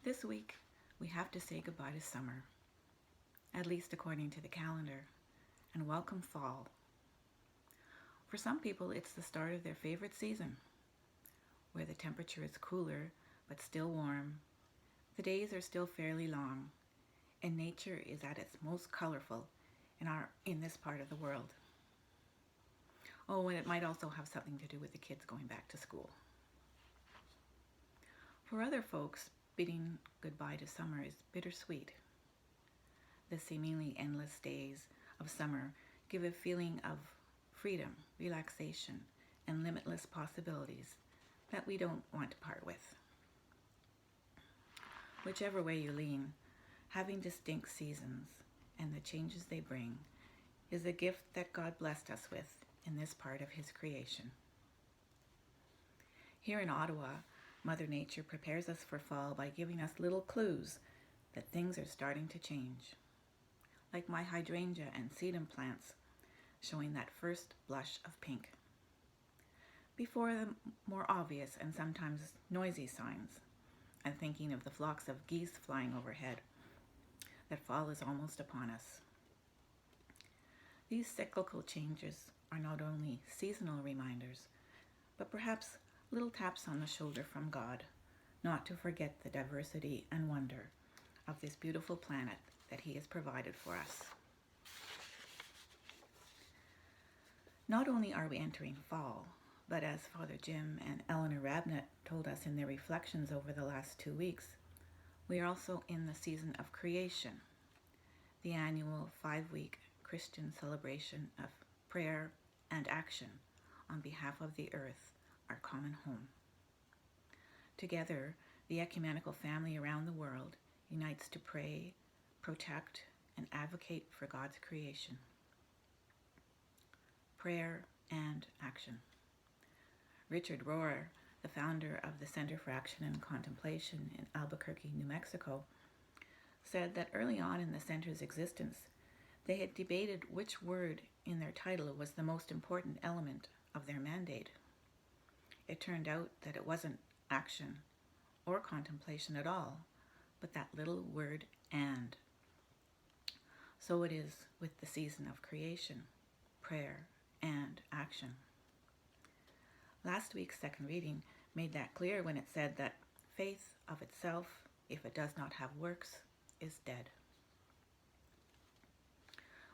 This week, we have to say goodbye to summer, at least according to the calendar, and welcome fall. For some people, it's the start of their favorite season, where the temperature is cooler but still warm, the days are still fairly long, and nature is at its most colorful in this part of the world. Oh, and it might also have something to do with the kids going back to school. For other folks, bidding goodbye to summer is bittersweet. The seemingly endless days of summer give a feeling of freedom, relaxation, and limitless possibilities that we don't want to part with. Whichever way you lean, having distinct seasons and the changes they bring is a gift that God blessed us with in this part of His creation. Here in Ottawa, Mother Nature prepares us for fall by giving us little clues that things are starting to change, like my hydrangea and sedum plants showing that first blush of pink, before the more obvious and sometimes noisy signs. I'm thinking of the flocks of geese flying overhead, that fall is almost upon us. These cyclical changes are not only seasonal reminders, but perhaps little taps on the shoulder from God, not to forget the diversity and wonder of this beautiful planet that He has provided for us. Not only are we entering fall, but as Father Jim and Eleanor Rabnett told us in their reflections over the last 2 weeks, we are also in the season of creation, the annual 5-week Christian celebration of prayer and action on behalf of the earth, our common home. Together, the ecumenical family around the world unites to pray, protect, and advocate for God's creation. Prayer and action. Richard Rohr, the founder of the Center for Action and Contemplation in Albuquerque, New Mexico, said that early on in the center's existence, they had debated which word in their title was the most important element of their mandate. It turned out that it wasn't action or contemplation at all, but that little word "and." So it is with the season of creation, prayer, and action. Last week's second reading made that clear when it said that faith of itself, if it does not have works, is dead.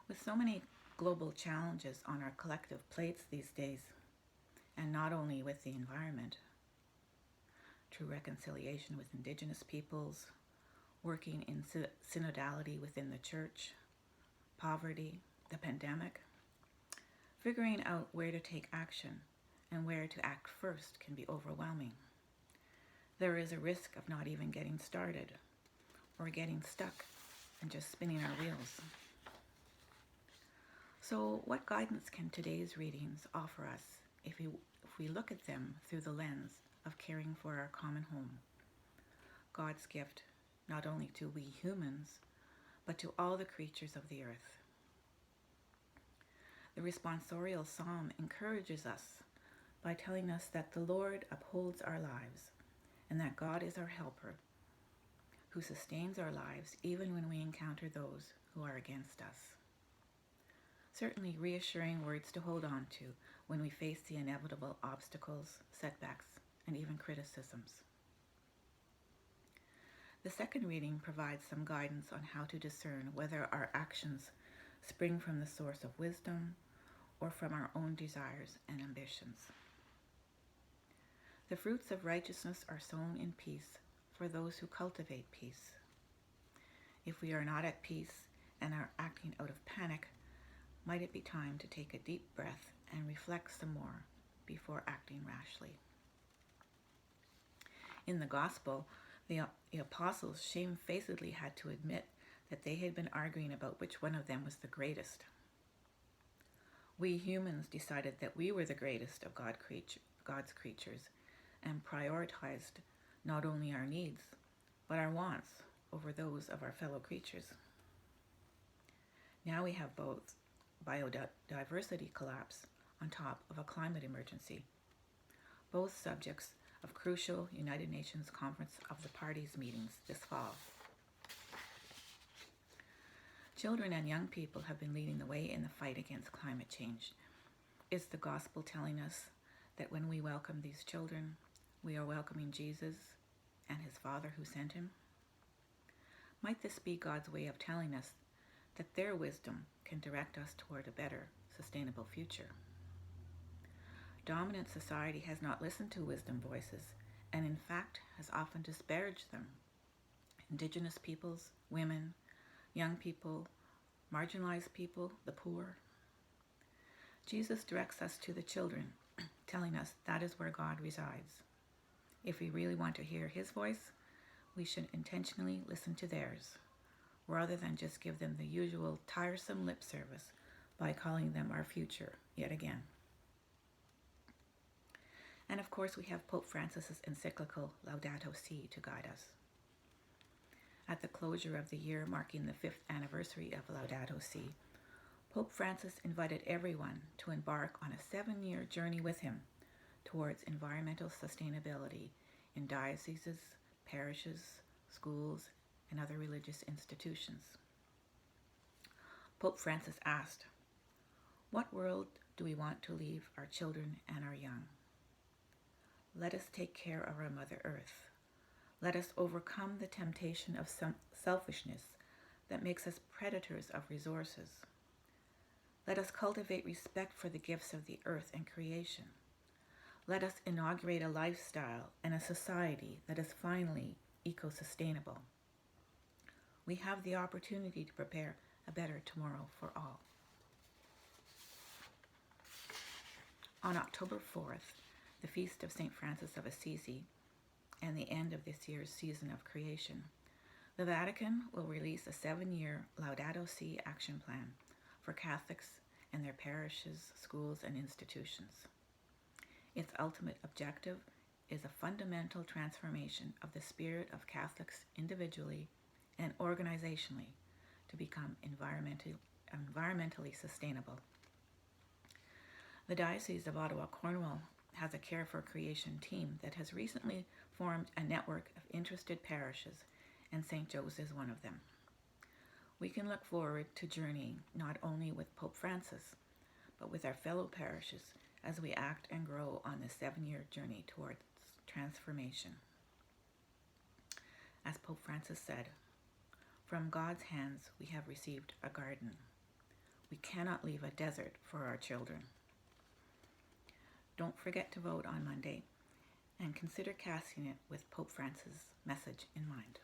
With so many global challenges on our collective plates these days, and not only with the environment, true reconciliation with Indigenous peoples, working in synodality within the Church, poverty, the pandemic, figuring out where to take action and where to act first can be overwhelming. There is a risk of not even getting started or getting stuck and just spinning our wheels. So what guidance can today's readings offer us if we look at them through the lens of caring for our common home, God's gift not only to we humans, but to all the creatures of the earth? The responsorial psalm encourages us by telling us that the Lord upholds our lives and that God is our helper, who sustains our lives even when we encounter those who are against us. Certainly reassuring words to hold on to when we face the inevitable obstacles, setbacks, and even criticisms. The second reading provides some guidance on how to discern whether our actions spring from the source of wisdom or from our own desires and ambitions. The fruits of righteousness are sown in peace for those who cultivate peace. If we are not at peace and are acting out of panic, might it be time to take a deep breath and reflect some more before acting rashly? In the Gospel, the apostles shamefacedly had to admit that they had been arguing about which one of them was the greatest. We humans decided that we were the greatest of God's creatures and prioritized not only our needs, but our wants over those of our fellow creatures. Now we have both biodiversity collapse on top of a climate emergency, both subjects of crucial United Nations Conference of the Parties meetings this fall. Children and young people have been leading the way in the fight against climate change. Is the gospel telling us that when we welcome these children, we are welcoming Jesus and his Father who sent him? Might this be God's way of telling us that their wisdom can direct us toward a better, sustainable future? Dominant society has not listened to wisdom voices, and in fact has often disparaged them. Indigenous peoples, women, young people, marginalized people, the poor. Jesus directs us to the children, telling us that is where God resides. If we really want to hear his voice, we should intentionally listen to theirs, rather than just give them the usual tiresome lip service by calling them our future yet again. And of course, we have Pope Francis's encyclical Laudato Si to guide us. At the closure of the year marking the 5th anniversary of Laudato Si, Pope Francis invited everyone to embark on a 7-year journey with him towards environmental sustainability in dioceses, parishes, schools, and other religious institutions. Pope Francis asked, "What world do we want to leave our children and our young? Let us take care of our Mother Earth. Let us overcome the temptation of selfishness that makes us predators of resources. Let us cultivate respect for the gifts of the earth and creation. Let us inaugurate a lifestyle and a society that is finally eco-sustainable. We have the opportunity to prepare a better tomorrow for all." On October 4th, the feast of St. Francis of Assisi, and the end of this year's season of creation, the Vatican will release a 7-year Laudato Si action plan for Catholics and their parishes, schools, and institutions. Its ultimate objective is a fundamental transformation of the spirit of Catholics individually and organizationally to become environmentally sustainable. The Diocese of Ottawa, Cornwall has a Care for Creation team that has recently formed a network of interested parishes, and St. Joe's is one of them. We can look forward to journeying not only with Pope Francis, but with our fellow parishes as we act and grow on this 7-year journey towards transformation. As Pope Francis said, "From God's hands we have received a garden. We cannot leave a desert for our children." Don't forget to vote on Monday, and consider casting it with Pope Francis' message in mind.